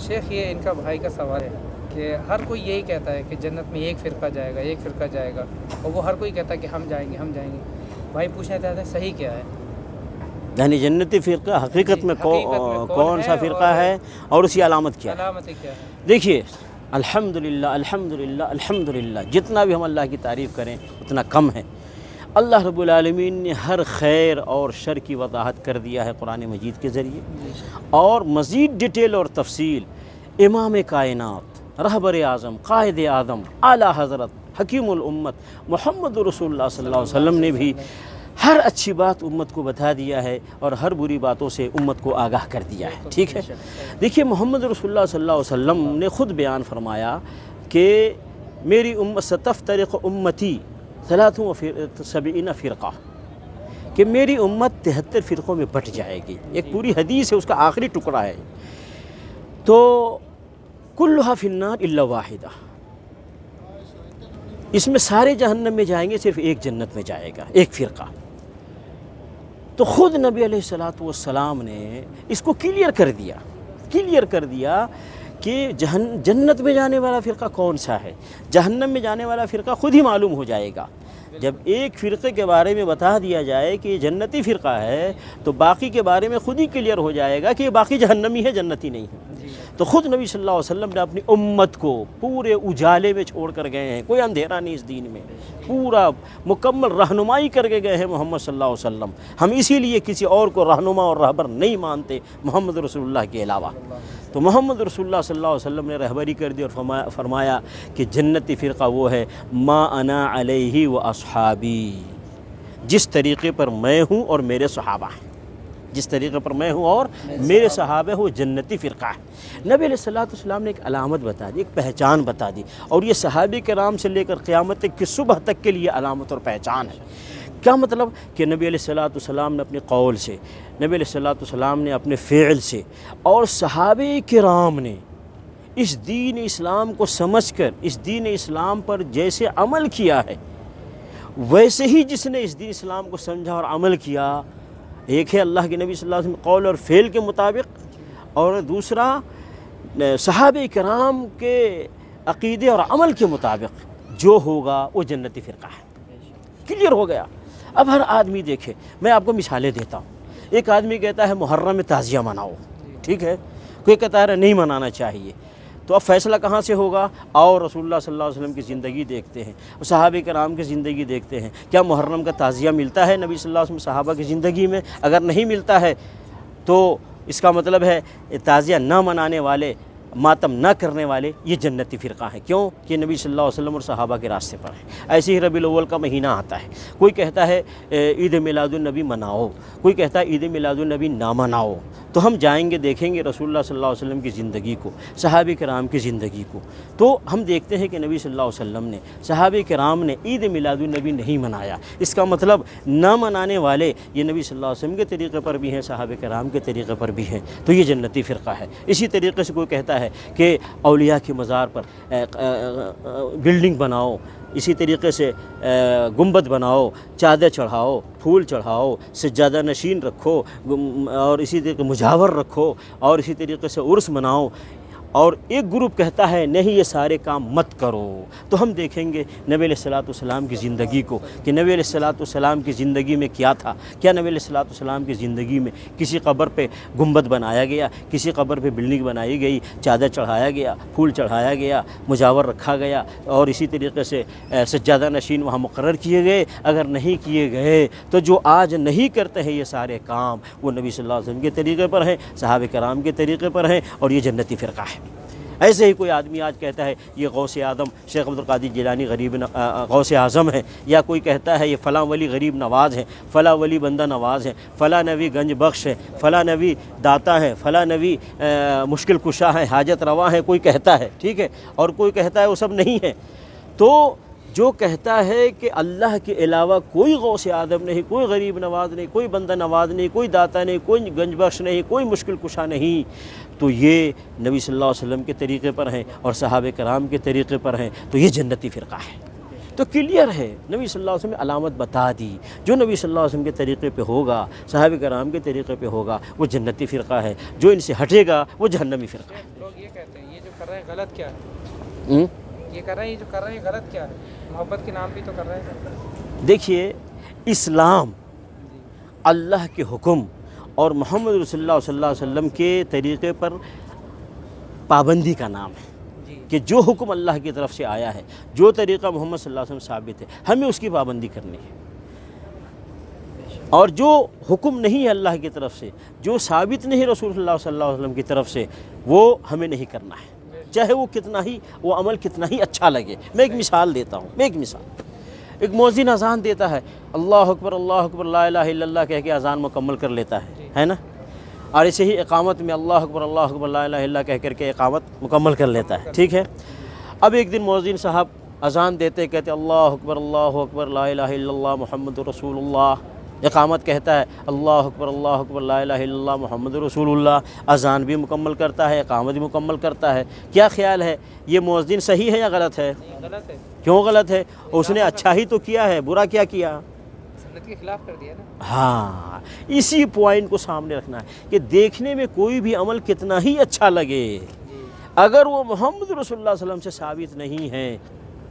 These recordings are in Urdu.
شیخ یہ ان کا بھائی کا سوال ہے کہ ہر کوئی یہی کہتا ہے کہ جنت میں ایک فرقہ جائے گا، ایک فرقہ جائے گا، اور وہ ہر کوئی کہتا ہے کہ ہم جائیں گے ہم جائیں گے۔ بھائی پوچھنا چاہتے ہیں صحیح کیا ہے؟ یعنی جنتی فرقہ حقیقت میں کون سا فرقہ ہے اور اسی علامت کیا ہے؟ علامتیں کیا ہے؟ دیکھیے الحمدللہ الحمدللہ الحمدللہ، جتنا بھی ہم اللہ کی تعریف کریں اتنا کم ہے۔ اللہ رب العالمین نے ہر خیر اور شر کی وضاحت کر دیا ہے قرآن مجید کے ذریعے، اور مزید ڈیٹیل اور تفصیل امام کائنات، رہبر اعظم، قائد اعظم، اعلیٰ حضرت، حکیم الامت محمد رسول اللہ صلی اللہ علیہ وسلم نے بھی ہر اچھی بات امت کو بتا دیا ہے اور ہر بری باتوں سے امت کو آگاہ کر دیا ہے۔ ٹھیک ہے، دیکھیے محمد رسول اللہ صلی اللہ علیہ وسلم نے خود بیان فرمایا کہ میری امت ستفترق امتی 73 فرقہ، کہ میری امت 73 فرقوں میں بٹ جائے گی۔ ایک پوری حدیث ہے، اس کا آخری ٹکڑا ہے، تو کلھا فی النار الا واحدہ، اس میں سارے جہنم میں جائیں گے، صرف ایک جنت میں جائے گا، ایک فرقہ۔ تو خود نبی علیہ الصلوۃ والسلام نے اس کو کلیئر کر دیا کہ جنت میں جانے والا فرقہ کون سا ہے، جہنم میں جانے والا فرقہ خود ہی معلوم ہو جائے گا۔ جب ایک فرقے کے بارے میں بتا دیا جائے کہ یہ جنتی فرقہ ہے تو باقی کے بارے میں خود ہی کلیئر ہو جائے گا کہ یہ باقی جہنمی ہے، جنتی نہیں ہے۔ تو خود نبی صلی اللہ علیہ وسلم نے اپنی امت کو پورے اجالے میں چھوڑ کر گئے ہیں، کوئی اندھیرا نہیں اس دین میں، پورا مکمل رہنمائی کر کے گئے ہیں محمد صلی اللہ علیہ وسلم۔ ہم اسی لیے کسی اور کو رہنما اور رہبر نہیں مانتے محمد رسول اللہ کے علاوہ۔ تو محمد رسول اللہ صلی اللہ علیہ وسلم نے رہبری کر دی اور فرمایا کہ جنتی فرقہ وہ ہے ما انا علیہ و اصحابی، جس طریقے پر میں ہوں اور میرے صحابہ ہیں، جس طریقے پر میں ہوں اور میرے صحابہ وہ جنتی فرقہ ہے۔ نبی علیہ الصلوۃ والسلام نے ایک علامت بتا دی، ایک پہچان بتا دی، اور یہ صحابہ کرام سے لے کر قیامت کی صبح تک کے لیے علامت اور پہچان ہے۔ کیا مطلب؟ کہ نبی علیہ الصلوۃ والسلام نے اپنے قول سے، نبی علیہ الصلوۃ والسلام نے اپنے فعل سے، اور صحابہ کرام نے اس دین اسلام کو سمجھ کر اس دین اسلام پر جیسے عمل کیا ہے، ویسے ہی جس نے اس دین اسلام کو سمجھا اور عمل کیا، ایک ہے اللہ کے نبی صلی اللہ علیہ وسلم قول اور فعل کے مطابق، اور دوسرا صحابہ کرام کے عقیدے اور عمل کے مطابق جو ہوگا وہ جنتی فرقہ ہے۔ کلیئر ہو گیا۔ اب ہر آدمی دیکھے، میں آپ کو مثالیں دیتا ہوں۔ ایک آدمی کہتا ہے محرم میں تعزیہ مناؤ، ٹھیک ہے، کوئی کہتا ہے نہیں منانا چاہیے، تو اب فیصلہ کہاں سے ہوگا؟ اور رسول اللہ صلی اللہ علیہ وسلم کی زندگی دیکھتے ہیں، صحابہ کرام کی زندگی دیکھتے ہیں، کیا محرم کا تعزیہ ملتا ہے نبی صلی اللہ علیہ وسلم صحابہ کی زندگی میں؟ اگر نہیں ملتا ہے تو اس کا مطلب ہے تعزیہ نہ منانے والے، ماتم نہ کرنے والے یہ جنتی فرقہ ہیں۔ کیوں؟ کہ نبی صلی اللہ علیہ وسلم اور صحابہ کے راستے پر ہیں۔ ایسے ہی ربیع الاول کا مہینہ آتا ہے، کوئی کہتا ہے عید میلاد النبی مناؤ، کوئی کہتا ہے عید میلاد النبی نہ مناؤ۔ تو ہم جائیں گے، دیکھیں گے رسول اللہ صلی اللہ علیہ وسلم کی زندگی کو، صحابہ کرام کی زندگی کو، تو ہم دیکھتے ہیں کہ نبی صلی اللہ علیہ وسلم نے، صحابہ کرام نے عید میلاد النبی نہیں منایا۔ اس کا مطلب نہ منانے والے یہ نبی صلی اللہ علیہ وسلم کے طریقے پر بھی ہیں، صحابہ کرام کے طریقے پر بھی ہیں، تو یہ جنتی فرقہ ہے۔ اسی طریقے سے کوئی کہتا ہے کہ اولیاء کے مزار پر بلڈنگ بناؤ، اسی طریقے سے گنبد بناؤ، چادر چڑھاؤ، پھول چڑھاؤ، سجادہ نشین رکھو، اور اسی طریقے مجاور رکھو، اور اسی طریقے سے عرس مناؤ، اور ایک گروپ کہتا ہے نہیں یہ سارے کام مت کرو۔ تو ہم دیکھیں گے نبی علیہ الصلوۃ والسلام کی زندگی کو کہ نبی علیہ الصلوۃ والسلام کی زندگی میں کیا تھا۔ کیا نبی علیہ الصلوۃ والسلام کی زندگی میں کسی قبر پہ گنبد بنایا گیا، کسی قبر پہ بلڈنگ بنائی گئی، چادر چڑھایا گیا، پھول چڑھایا گیا، مجاور رکھا گیا، اور اسی طریقے سے سجادہ نشین وہاں مقرر کیے گئے؟ اگر نہیں کیے گئے تو جو آج نہیں کرتے ہیں یہ سارے کام وہ نبی صلی اللہ علیہ وسلم کے طریقے پر ہیں، صحابہ کرام کے طریقے پر ہیں، اور یہ جنتی فرقہ ہے۔ ایسے ہی کوئی آدمی آج کہتا ہے یہ غوث اعظم شیخ عبد القادر جیلانی غوث اعظم ہے، یا کوئی کہتا ہے یہ فلاں ولی غریب نواز ہے، فلاں ولی بندہ نواز ہے، فلاں نبی گنج بخش ہے، فلاں نبی داتا ہے، فلاں نبی مشکل کشا ہے، حاجت رواں ہے، کوئی کہتا ہے، ٹھیک ہے، اور کوئی کہتا ہے وہ سب نہیں ہے۔ تو جو کہتا ہے کہ اللہ کے علاوہ کوئی غوث اعظم نہیں، کوئی غریب نواز نہیں، کوئی بندہ نواز نہیں، کوئی داتا نہیں، کوئی گنج بخش نہیں، کوئی مشکل کشا نہیں، تو یہ نبی صلی اللہ علیہ وسلم کے طریقے پر ہیں اور صحابہ کرام کے طریقے پر ہیں، تو یہ جنتی فرقہ ہے۔ تو کلیئر ہے، نبی صلی اللہ علیہ وسلم نے علامت بتا دی، جو نبی صلی اللہ علیہ وسلم کے طریقے پہ ہوگا، صحابہ کرام کے طریقے پہ ہوگا، وہ جنتی فرقہ ہے، جو ان سے ہٹے گا وہ جہنمی فرقہ ہے۔ لوگ یہ کہتے ہیں یہ جو کر رہے ہیں غلط کیا ہے، یہ کر رہے ہیں، یہ جو کر رہے ہیں غلط کیا ہے، محبت کے نام بھی تو کر رہے ہیں۔ دیکھیے اسلام اللہ کے حکم اور محمد رسول اللہ صلی اللہ علیہ وسلم کے طریقے پر پابندی کا نام ہے، کہ جو حکم اللہ کی طرف سے آیا ہے، جو طریقہ محمد صلی اللہ علیہ وسلم ثابت ہے، ہمیں اس کی پابندی کرنی ہے، اور جو حکم نہیں ہے اللہ کی طرف سے، جو ثابت نہیں رسول اللہ صلی اللہ علیہ وسلم کی طرف سے، وہ ہمیں نہیں کرنا ہے، چاہے وہ کتنا ہی وہ عمل کتنا ہی اچھا لگے۔ میں ایک مثال دیتا ہوں، ایک مؤذن اذان دیتا ہے، اللہ اکبر لا الہ الا اللہ کہہ کے اذان مکمل کر لیتا ہے نا، اور اسے ہی اقامت میں اللہ اکبر لا الہ الا اللہ کہہ کر کے اقامت مکمل کر لیتا ہے، ٹھیک ہے۔ اب ایک دن مؤذن صاحب اذان دیتے کہتے اللہ اکبر لا الہ الا اللہ محمد رسول اللہ، اقامت کہتا ہے اللہ اکبر لا الہ الا اللہ محمد رسول اللہ، اذان بھی مکمل کرتا ہے، اقامت بھی مکمل کرتا ہے۔ کیا خیال ہے یہ مؤذن صحیح ہے یا غلط ہے؟ غلط ہے، کیوں غلط ہے؟ اس نے اچھا ہی تو کیا ہے، برا کیا کیا؟ سنت کے خلاف کر دیا نا۔ ہاں، اسی پوائنٹ کو سامنے رکھنا ہے کہ دیکھنے میں کوئی بھی عمل کتنا ہی اچھا لگے، اگر وہ محمد رسول اللہ صلی اللہ علیہ وسلم سے ثابت نہیں ہے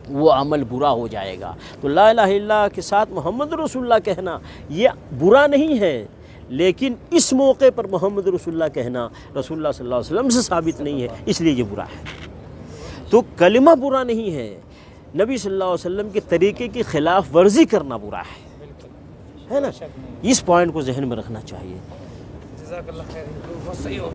وہ عمل برا ہو جائے گا۔ تو لا الہ الا اللہ کے ساتھ محمد رسول اللہ کہنا یہ برا نہیں ہے، لیکن اس موقع پر محمد رسول اللہ کہنا رسول اللہ صلی اللہ علیہ وسلم سے ثابت نہیں ہے، اس لیے یہ برا ہے۔ تو کلمہ برا نہیں ہے، نبی صلی اللہ علیہ وسلم کے طریقے کی خلاف ورزی کرنا برا ہے نا۔ اس پوائنٹ کو ذہن میں رکھنا چاہیے۔ جزاک اللہ خیر، بہت صحیح ہو